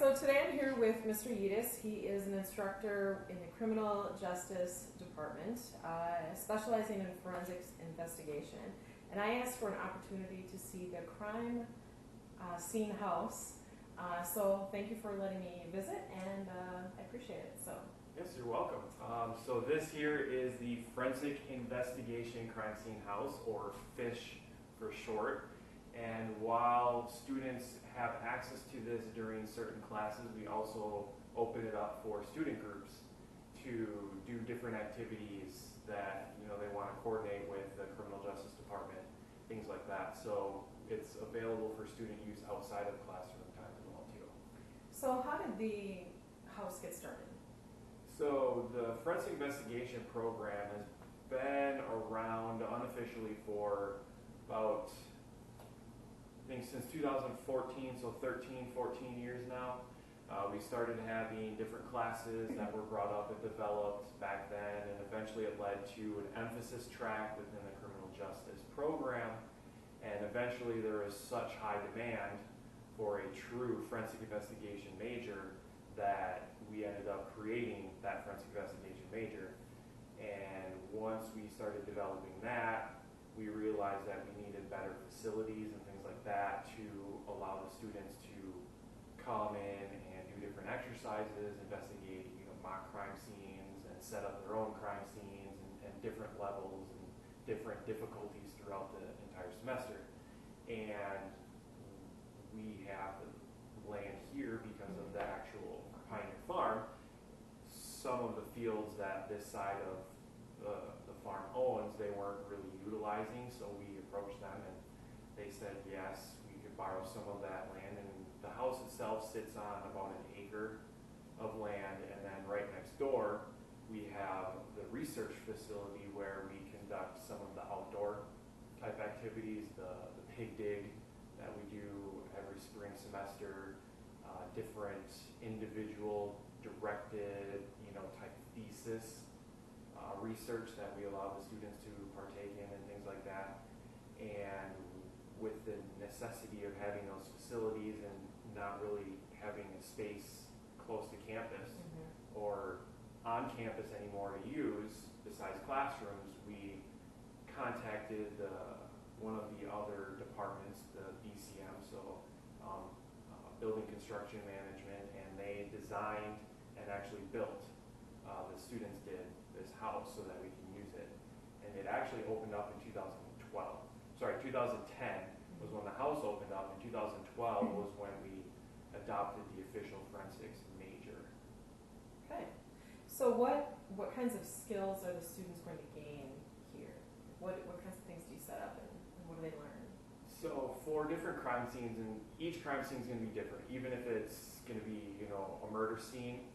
so today I'm here with Mr. Yedis. He is an instructor in the Criminal Justice Department, specializing in forensics investigation. And I asked for an opportunity to see the crime scene house. So thank you for letting me visit, and I appreciate it. So. Yes, you're welcome. So this here is the Forensic Investigation Crime Scene House, or FISH for short. And while students have access to this during certain classes, we also open it up for student groups to do different activities that they want to coordinate with the Criminal Justice Department, things like that. So it's available for student use outside of classroom time as well too. So how did the house get started? So the Forensic Investigation Program has been around unofficially for about, I think, since 2014, so 13, 14 years now. We started having different classes that were brought up and developed back then, and eventually it led to an emphasis track within the criminal justice program. And eventually there was such high demand for a true forensic investigation major that we ended up creating that forensic investigation major. And once we started developing that, we realized that we needed better facilities and things like that to allow the students to come in and do different exercises, investigate mock crime scenes, and set up their own crime scenes, and different levels and different difficulties throughout the entire semester. And we have the land here because of the actual Pioneer Farm. Some of the fields that this side of the farm owns, they weren't really utilizing, so we approached them and they said yes, we could borrow some of that land. And the house itself sits on about an acre of land, and then right next door we have the research facility where we conduct some of the outdoor type activities, the pig dig that we do every spring semester, different individual directed type thesis research that we allow the students to partake in and things like that. And with the necessity of having those facilities and not really having a space close to campus or on campus anymore to use besides classrooms, we contacted one of the other departments, the BCM, so Building Construction Management, and they designed and actually built, the students did, this house so that we can use it. And it actually opened up in 2010 was when the house opened up, and 2012 was when we adopted the official forensics major. Okay. So what kinds of skills are the students going to gain here? What kinds of things do you set up, and what do they learn? So for different crime scenes, and each crime scene is going to be different, even if it's going to be a murder scene.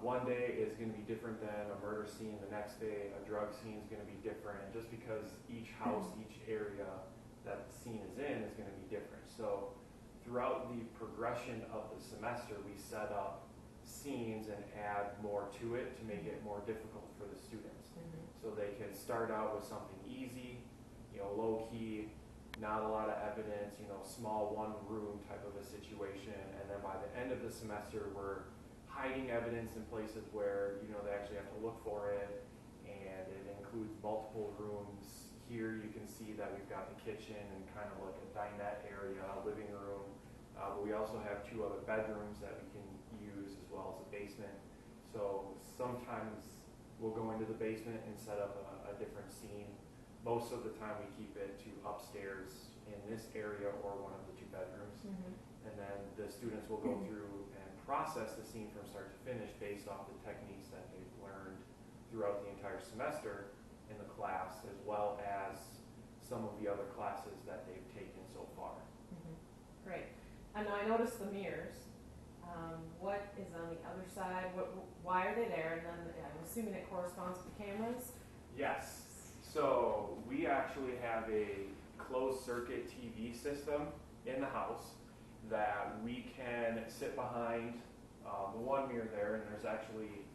One day is going to be different than a murder scene. The next day, a drug scene is going to be different. And just because each house, each area that the scene is in is going to be different. So throughout the progression of the semester, we set up scenes and add more to it to make it more difficult for the students. So they can start out with something easy, low key, not a lot of evidence, small one room type of a situation. And then by the end of the semester, we're hiding evidence in places where they actually have to look for it, and it includes multiple rooms. Here you can see that we've got the kitchen and kind of like a dinette area, living room, but we also have two other bedrooms that we can use, as well as a basement. So sometimes we'll go into the basement and set up a different scene. Most of the time we keep it to upstairs in this area or one of the two bedrooms. And then the students will go through and process the scene from start to finish based off the techniques that they've learned throughout the entire semester in the class, as well as some of the other classes that they've taken so far. Great. And I noticed the mirrors. What is on the other side? Why are they there? And then I'm assuming it corresponds with cameras? Yes. So we actually have a closed circuit TV system in the house that we can sit behind the one mirror there, and there's actually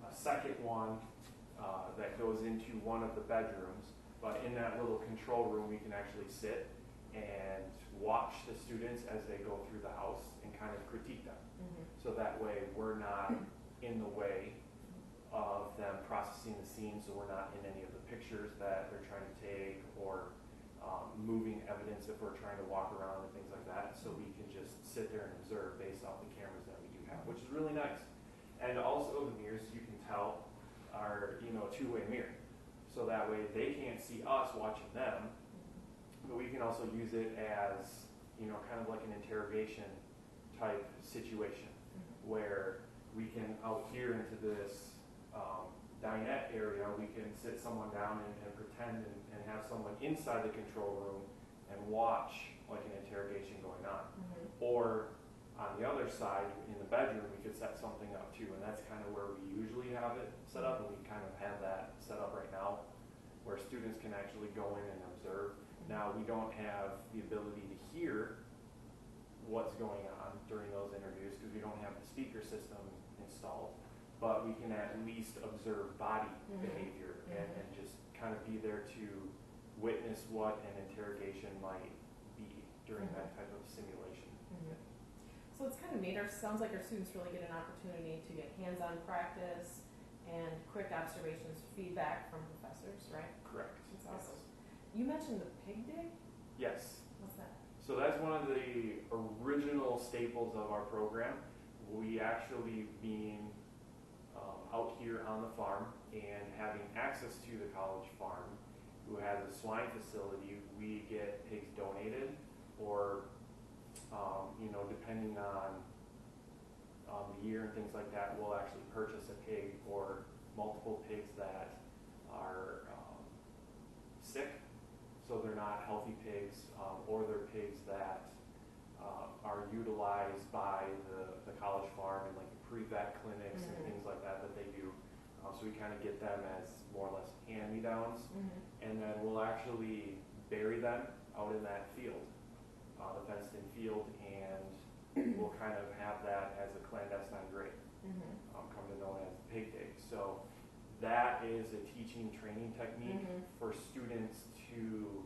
a second one that goes into one of the bedrooms. But in that little control room, we can actually sit and watch the students as they go through the house and kind of critique them. Mhm. So that way we're not in the way of them processing the scene, so we're not in any of the pictures that they're trying to take, or moving evidence if we're trying to walk around and things like that. So we can just sit there and observe based off the cameras that we do have, which is really nice. And also the mirrors, you can tell, are, you know, a two-way mirror. So that way they can't see us watching them, but we can also use it as, you know, kind of like an interrogation type situation, where we can, out here into this dinette area, we can sit someone down and pretend and have someone inside the control room and watch like an interrogation going on. Or on the other side, in the bedroom, we could set something up too, and that's kind of where we usually have it set up, and we kind of have that set up right now, where students can actually go in and observe. Now, we don't have the ability to hear what's going on during those interviews because we don't have the speaker system installed, but we can at least observe body behavior and just kind of be there to witness what an interrogation might be during that type of simulation. So it's kind of neat. Sounds like our students really get an opportunity to get hands-on practice and quick observations, feedback from professors, right? Correct. That's awesome. You mentioned the pig dig? Yes. What's that? So that's one of the original staples of our program. We actually being out here on the farm and having access to the college farm, who has a swine facility, we get pigs donated, or you know, depending on the year and things like that, we'll actually purchase a pig or multiple pigs that are sick, so they're not healthy pigs, or they're pigs that are utilized by the college farm and like the pre-vet clinics and things like that that they do. So we kind of get them as more or less hand-me-downs, and then we'll actually bury them out in that field, the fenced-in field, and we'll kind of have that as a clandestine grave, come to known as pig dig. So that is a teaching training technique for students to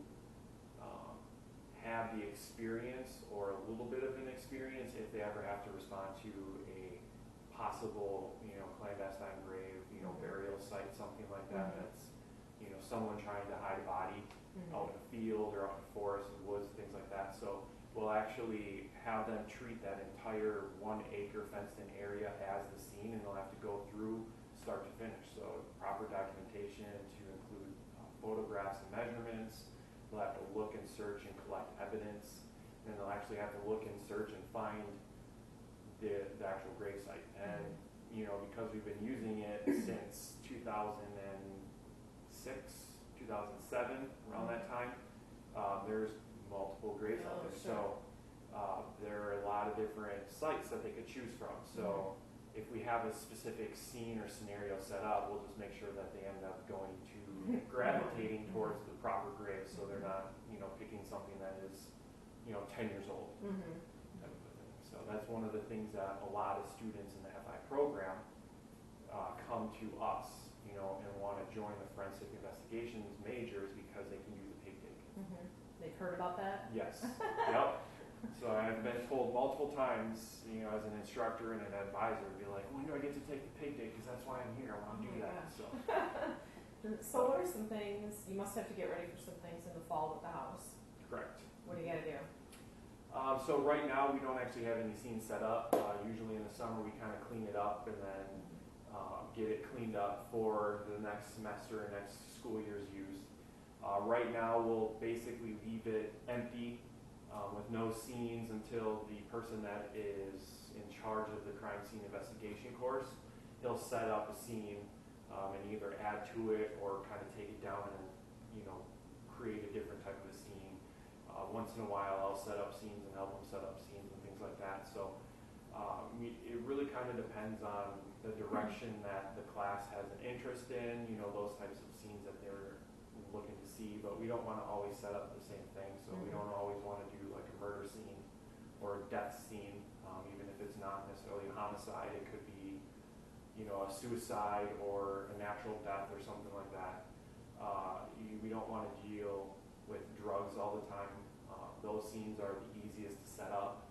have the experience, or a little bit of an experience, if they ever have to respond to a possible, you know, clandestine grave, you know, burial site, something like that. That's, you know, someone trying to hide a body out in a field or out in a forest and woods, things like that. So we'll actually have them treat that entire 1 acre fenced in area as the scene, and they'll have to go through start to finish. So proper documentation to include photographs and measurements. They'll have to look and search and collect evidence, and they'll actually have to look and search and find the actual grave site. And you know, because we've been using it since 2006, 2007, around that time, there's multiple graves out there. Sure. So there are a lot of different sites that they could choose from. So if we have a specific scene or scenario set up, we'll just make sure that they end up going to gravitating towards the proper grave, so they're not, you know, picking something that is, you know, 10 years old. Type of a thing. So that's one of the things that a lot of students in the FI program come to us, you know, and want to join the forensic investigations majors because they can use a pig dig. They've heard about that? Yes. Yep. So I've been told multiple times, you know, as an instructor and an advisor, be like, when do I get to take the pig dig? Because that's why I'm here. I want to do that. Gosh. So. So what are some things, you must have to get ready for some things in the fall with the house. Correct. What do you got to do? So right now we don't actually have any scenes set up. Usually in the summer we kind of clean it up and then get it cleaned up for the next semester and next school year's use. Right now we'll basically leave it empty with no scenes until the person that is in charge of the crime scene investigation course, he'll set up a scene and either add to it or kind of take it down and, you know, create a different type of a scene. Once in a while I'll set up scenes and help them set up scenes and things like that. So it really kind of depends on the direction that the class has an interest in, you know, those types of scenes that they're looking to see, but we don't want to always set up the same thing. So we don't always want to do like a murder scene or a death scene, even if it's not necessarily a homicide. It could be, you know, a suicide or a natural death or something like that. We don't want to deal with drugs all the time. Those scenes are the easiest to set up,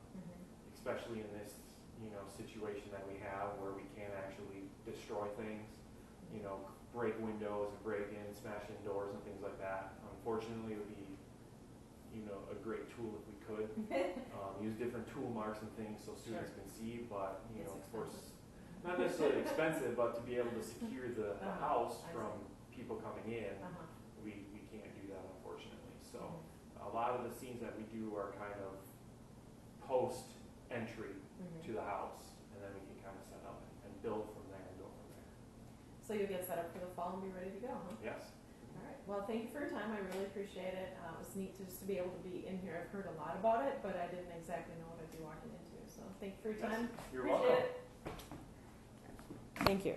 especially in this, situation that we have where we can't actually destroy things, break windows and break in, smash in doors and things like that. Unfortunately, it would be, a great tool if we could. Use different tool marks and things so students can see, but, It's of course, expensive. not necessarily expensive, but to be able to secure the house I from people coming in, Uh-huh. we can't do that unfortunately. So Mhm. a lot of the scenes that we do are kind of post entry Mhm. to the house, and then we can kind of set up and build from there and go from there. So you'll get set up for the fall and be ready to go, huh? Yes. All right. Well, thank you for your time. I really appreciate it. It was neat to just to be able to be in here. I've heard a lot about it, but I didn't exactly know what I'd be walking into. So thank you for your time. You're Appreciate welcome. it. Thank you.